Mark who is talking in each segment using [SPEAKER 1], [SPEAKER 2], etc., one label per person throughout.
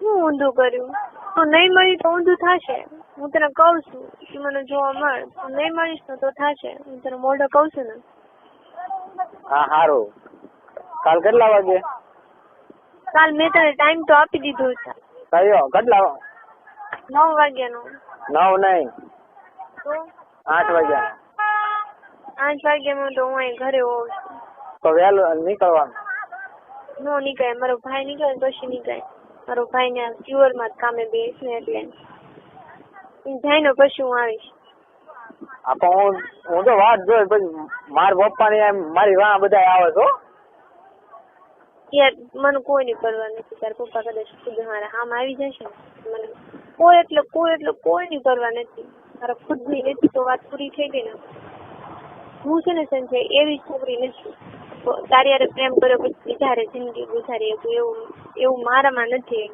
[SPEAKER 1] હું ઊંધું કર્યું? તું નહીં મળી તો ઊંધું થશે. હું તને કહું છું તું મને જોવા મળ. તું નહીં મળીશ ને તો થશે. હું તને મોઢે કહું છું ને.
[SPEAKER 2] હા સારું. કાલ કેટલા વાગે?
[SPEAKER 1] કાલ મેં તને ટાઈમ તો આપી દીધો છે.
[SPEAKER 2] કયો કેટલા?
[SPEAKER 1] 9 વાગ્યાનો.
[SPEAKER 2] 9 નહીં
[SPEAKER 1] તો
[SPEAKER 2] 8 વાગ્યા.
[SPEAKER 1] 8 વાગ્યામાં તો હું અહીં ઘરે હોઉં છું.
[SPEAKER 2] તો વહેલું નીકળવાનું?
[SPEAKER 1] નો નીકળે. મારો ભાઈ નીકળે પછી નીકળે. મારો ભાઈ ને પ્યુઅર માં કામે બેસ ને એટલે જાય ને પછી હું આવીશ.
[SPEAKER 2] હું તો વાત જોઈ પછી મારા પપ્પા ને મારી વાહ બધા આવે છો.
[SPEAKER 1] યાર મને કોઈ ની પરવા નથી. તારા પપ્પા કદાચ ખુદ મારા હામ આવી જશે ને મને કોઈ કોઈ ની પરવા નથી. મારા ખુદ ની નથી તો વાત પૂરી થઈ ગઈ ને. હું છે ને સંજય એવી છોકરી નથી તારી યારે પ્રેમ કર્યો પછી બીજા જિંદગી ગુજારી એવું મારામાં નથી.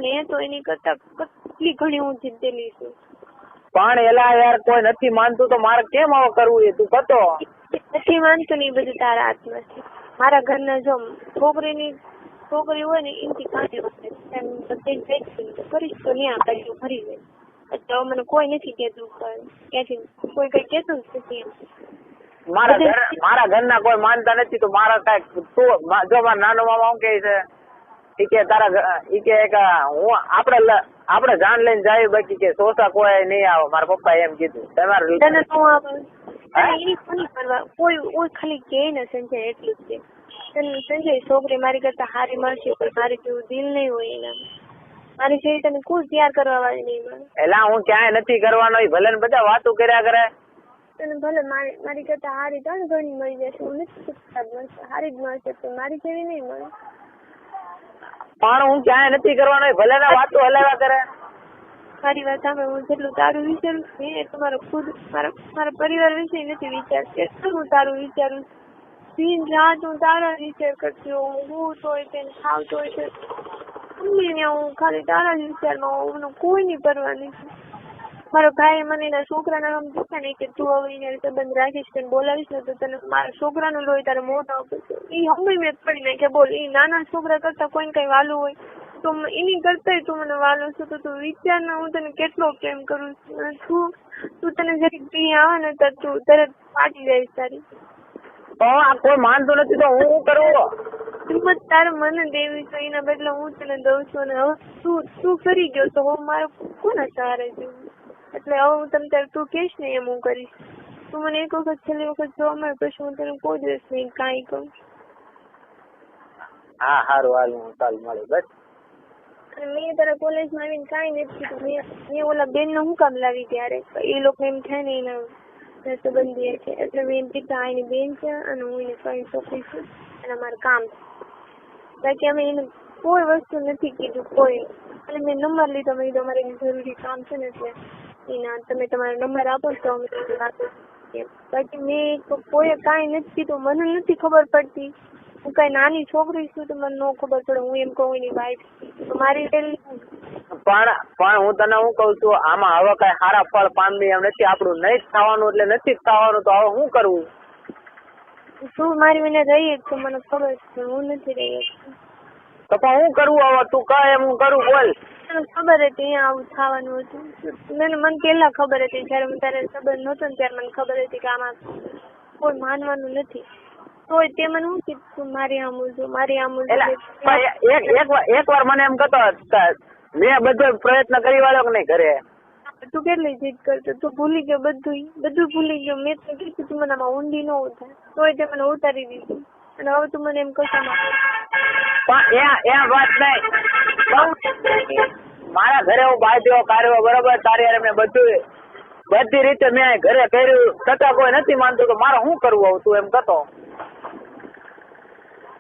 [SPEAKER 1] ને તો એની કરતા કેટલી ઘણી હું જીતેલી છું.
[SPEAKER 2] પણ એલા યાર કોઈ નથી માનતું તો મારે કેમ આવું કરવું? એ તું કતો
[SPEAKER 1] નથી માનતું ને બધું તારા હાથમાં છે. મારા ઘરના જો છોકરી હોય ને એમથી કાંઈ કરીશ તો નહીં આપણે ફરી જાય. એટલે મને કોઈ નથી કેતું ક્યાંથી કોઈ કઈ કેતું જ નથી.
[SPEAKER 2] મારા ઘરના કોઈ માનતા નથી તો મારા કઈક તું જો મારા નાનો મામા શું કે છે તારા હું આપણે જાન લઈને જાય બાકી કે સોસા કોઈ નહીં આવે. મારા પપ્પા એમ કીધું.
[SPEAKER 1] કોઈ ખાલી કે ને સંજય એટલું જ છે. સંજય છોકરી મારી કરતા હારી મળશે પણ મારી જેવું દિલ નહીં હોય એના. મારી જેવી તને કોઈ પ્યાર કરવા વાળી નહીં મળે.
[SPEAKER 2] એલા હું ક્યાંય નથી કરવાનો. ભલે ને બધા વાતો કર્યા કરે.
[SPEAKER 1] તને ભલે મારી કરતા હારી ત્રણ ઘણી મળી જશે. હું નથી મળશે હારી જ મળશે પણ મારી જેવી નહીં મળે.
[SPEAKER 2] પણ હું ક્યાંય નથી કરવાનો. ભલે ને વાતો હલાવ્યા કરે.
[SPEAKER 1] મારી વાત સામે હું જેટલું તારું વિચારું છું એ તમારો ખુદ મારા પરિવાર વિશે નથી વિચારતી. એટલું હું તારું વિચારું છું. દિન રાત હું તારા વિચાર કરતી હોઉં. હું તોય તેને ખાવતો હોય છે હું ખાલી તારા જ વિચારમાં હોઉં. મને કોઈની પરવા નથી. મારો ભાઈ મને એના છોકરાના નામ પૂછે ને કે તું હવે એને સંબંધ રાખીશ તને બોલાવીશ ને તો તને મારા છોકરાનું લોહી તારે મોઢા ઉપર એ હમણાં મેં પડી નાખે. બોલ એ નાના છોકરા કરતા કોઈને કઈ વાલું હોય તો એની કરતા તું મને વાલો છો તો તું વિચાર ને હું તને કેટલો પ્રેમ કરું છું. તું તને જરી પ્રિય આવે ને તો તું તરત ફાટી જઈશ તારી.
[SPEAKER 2] કોઈ માનતું નથી તો હું કરવું?
[SPEAKER 1] હિંમત તારે મને દેવી તો એના બદલે હું તને દઉં છું. અને હવે તું ફરી ગયો તો હવે મારે કોના સહારે જેવું. એટલે હવે હું તને તારે તું કહીશ ને એમ હું કરીશ. તું મને એક વખત છેલ્લી વખત જોવા મળે પછી હું તને કોઈ દિવસ નહીં કાંઈ કહું.
[SPEAKER 2] હા સારું હાલ હું કાલ મળે બસ.
[SPEAKER 1] અને મેં તારા કોલેજમાં આવીને કાંઈ નથી કીધું. મેં ઓલા બેન નું શું કામ લાવી ત્યારે એ લોકો એમ થાય ને એના સંબંધી છે એટલે મેં એમ કીધું આ એની બેન છે અને હું એને કઈ છોકરી છું અને મારું કામ છે. બાકી અમે એને કોઈ વસ્તુ નથી કીધું કોઈ. અને મેં નંબર લીધો. મેં કીધું અમારે જરૂરી કામ છે ને એટલે એના તમે તમારો નંબર આપો તો અમે વાત. બાકી મેં કોઈ કાંઈ નથી કીધું. મને નથી ખબર પડતી. હું કઈ નાની છોકરી છું તો મને ન ખબર પડે. હું એમ કહું એની વાઈફ મારી પણ
[SPEAKER 2] હું તને હું કઉ છું આમાં હવે કઈ સારા ફળ પામી એમ નથી. આપણું નહીં જ થવાનું એટલે નથી જ થવાનું તો હવે શું કરવું?
[SPEAKER 1] તું મારી વિના રહી જ મને ખબર છે. હું નથી રહી
[SPEAKER 2] તો પણ હું કરવું હવે? તું કહે એમ હું કરું. બોલ.
[SPEAKER 1] મને ખબર હતી અહીંયા આવું થવાનું હતું. મને પેલા ખબર હતી જયારે હું તારે સંબંધ નહોતો ને ત્યારે મને ખબર હતી કે આમાં કોઈ માનવાનું નથી. તોય તે મને શું કીધું મારી આમું છું મારી આમું.
[SPEAKER 2] એક વાર મને એમ કહેતો મેં બધો પ્રયત્ન કરી વાળો કે નહીં ઘરે.
[SPEAKER 1] તું કેટલી જીદ કરતો. તું ભૂલી ગયો બધું ભૂલી ગયો. મેં તો કીધું તું મને આમાં ઊંડી ન ઉતાર તોય તે મને ઉતારી દીધું. અને હવે તું મને એમ કશો
[SPEAKER 2] એમ વાત નહીં. મારા ઘરે હું બાજ્યો કાર્યો બરોબર તારી યાર મેં બધી રીતે મેં ઘરે કર્યું છતાં કોઈ નથી માનતું તો મારે શું કરવું આવું? તું એમ કહેતો.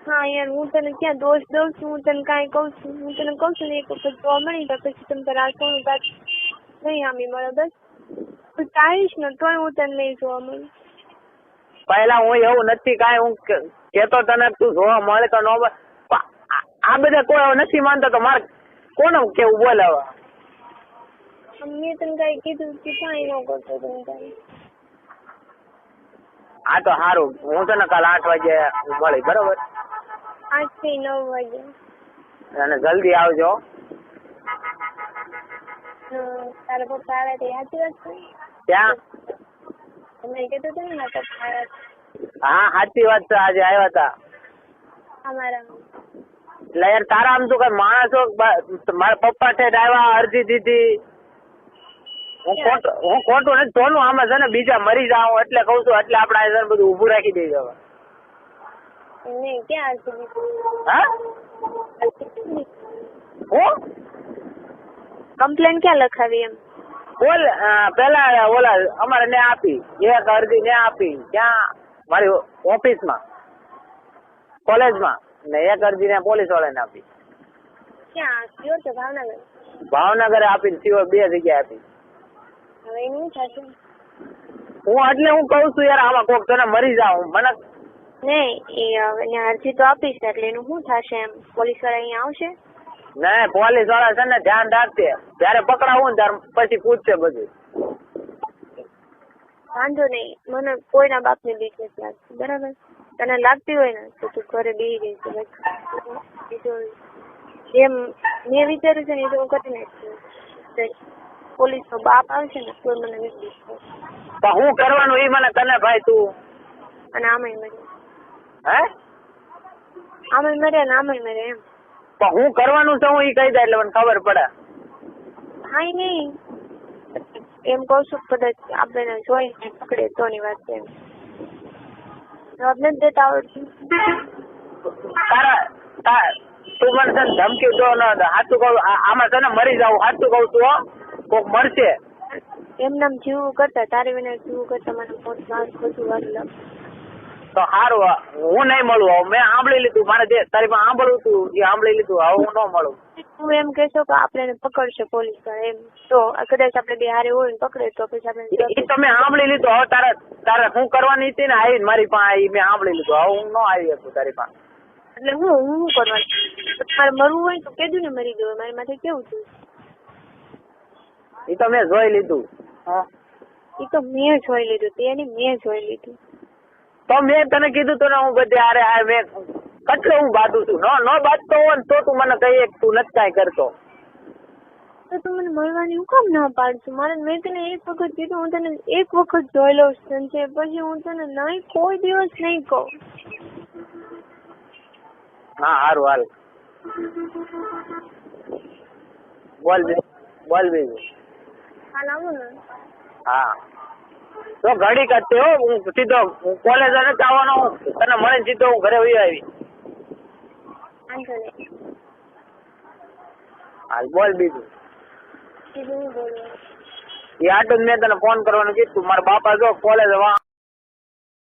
[SPEAKER 1] હા યાર હું તને ક્યાં દોષ દઉં છું? હું તને કાંઈ કહું છું? હું તને કહું છું ને એક વખત જોવા મળી તો પછી તમે તારા સોનું કાચ નહીં આમી મળે બસ. તું ચાહીશ ને તોય હું તને નહીં જોવા મળું.
[SPEAKER 2] પહેલા હું એવું નથી કાંઈ હું કેતો તને તું જોવા મળે તો ન મળે. આ બધા કોઈ નથી માનતા તો મારે કોને કેવું બોલાવા?
[SPEAKER 1] મેં તને કાંઈ કીધું કે કાંઈ ન કરતો તમે કાંઈ.
[SPEAKER 2] હા તો સારું હું તને કાલ 8 વાગે મળી બરોબર.
[SPEAKER 1] 8 થી 9 વાગે.
[SPEAKER 2] અને જલ્દી આવજો.
[SPEAKER 1] તારા પપ્પા આવ્યા તે સાચી વાત છે?
[SPEAKER 2] ત્યાં
[SPEAKER 1] તમે કીધું હતું ને મારા પપ્પા આવ્યા
[SPEAKER 2] હા સાચી વાત છે, આજે આવ્યા હતા.
[SPEAKER 1] અમારા
[SPEAKER 2] એટલે યાર તારા આમ શું કઈ માણસો મારા પપ્પા છે આવ્યા, અરજી દીધી. હું ખોટું નથી જોનું આમાં છે ને, બીજા મરી જાવ એટલે કઉ છું, એટલે આપડે આ બધું ઊભું રાખી દઈ હવે.
[SPEAKER 1] નહીં ક્યાં અરજી
[SPEAKER 2] હા હું
[SPEAKER 1] કમ્પ્લેન ક્યાં લખાવી એમ?
[SPEAKER 2] બોલ પેલા ઓલા અમારે ને આપી એક અરજી ને આપી ક્યાં મારી ઓફિસમાં કોલેજમાં, ને એક અરજી ને પોલીસ વાળાને આપી.
[SPEAKER 1] ક્યાં કયો છો? ભાવનગર?
[SPEAKER 2] ભાવનગરે આપી, સિવાય 2 જગ્યાએ આપી.
[SPEAKER 1] હવે એનું શું થશે?
[SPEAKER 2] હું એટલે હું કઉ છું યાર આમાં કોક તને મરી જાવ મને
[SPEAKER 1] નહીં એ હવે અરજી તો આપીશ એટલે એનું શું થશે એમ? પોલીસ વાળા અહીંયા આવશે?
[SPEAKER 2] ને પોલીસ વાળા છે ને ધ્યાન રાખશે, જયારે પકડાવું ને ત્યારે પછી પૂછશે બધું.
[SPEAKER 1] વાંધો નહીં, મને કોઈના બાપની બીક નથી લાગતી, બરાબર? તને લાગતી હોય ને તો તું ઘરે બેસી રહીશ. બીજું જેમ મેં વિચાર્યું છે ને એ તો હું કરી નાખીશ. પોલીસનો બાપ આવશે ને તો મને નથી.
[SPEAKER 2] પણ હું કરવાનું એ મને તને ભાઈ તું
[SPEAKER 1] અને આમાંય મરે,
[SPEAKER 2] હે
[SPEAKER 1] આમાંય મરે ને આમાંય મરે એમ.
[SPEAKER 2] પણ હું કરવાનું છે હું એ કહી દે એટલે મને ખબર પડે.
[SPEAKER 1] હા નહીં એમ કઉ છું, કદાચ આપણે જોઈને પકડે તો ની વાત છે એમ. જવાબ નથી દેતા આવડતું.
[SPEAKER 2] તું મને છે ને ધમકી દો ન સાચું કહું આમાં છે ને મરી જાવ સાચું કઉ છું, કોક મળશે.
[SPEAKER 1] એમ નામ જીવવું કરતા તારી વિના જીવવું કરતા મને મોટ માર બધું વાર લાગે
[SPEAKER 2] તો સારું, હું નહીં મળું. મેં સાંભળી લીધું, મારે જે તારી પાસે સાંભળવું હતું એ સાંભળી લીધું, હવે હું ન મળું.
[SPEAKER 1] તું એમ કહેશો કે આપણે પકડશે પોલીસ એમ, તો કદાચ આપણે બે હારે હોય ને પકડે તો પછી આપણે
[SPEAKER 2] એ તો મેં સાંભળી લીધું. હવે તારે શું કરવાની હતી ને આવી મારી પાસે મેં સાંભળી લીધું, હવે હું ન આવી હતું તારી પાસે.
[SPEAKER 1] એટલે હું શું કરવાનું? તમારે મરવું હોય તો કીધું ને મરી ગયું, મારી માથે કેવું થયું?
[SPEAKER 2] એ તો મેં જોઈ લીધું.
[SPEAKER 1] એ તો મેં જોઈ લીધું, તેની મેં જોઈ લીધું.
[SPEAKER 2] તો મેં તને કીધું તો ને હું બધે અરે મેં કેટલો હું બાંધું છું. ન બાંધતો હોય ને તો તું મને કહીએ તું નથી કાંઈ કરતો.
[SPEAKER 1] તો તું મને મળવાની હું કામ ના પાડશું? મેં તને એક વખત કીધું, હું તને એક વખત જોઈ લઉં સંજય, પછી હું તને નહીં કોઈ દિવસ નહીં કહું.
[SPEAKER 2] હા સારું હાલ બોલ બીજું.
[SPEAKER 1] હાલ આવું ને?
[SPEAKER 2] હા તો ઘડી કરતે હો, હું સીધો કોલેજ નથી આવવાનો, તને મળીને સીધો હું ઘરે વહી આવી.
[SPEAKER 1] વાંધો નહીં.
[SPEAKER 2] હાલ બોલ બીજું.
[SPEAKER 1] કીધું હું બોલું
[SPEAKER 2] એ આટલું મેં તને ફોન કરવાનું કીધું. મારા બાપા જો કોલેજ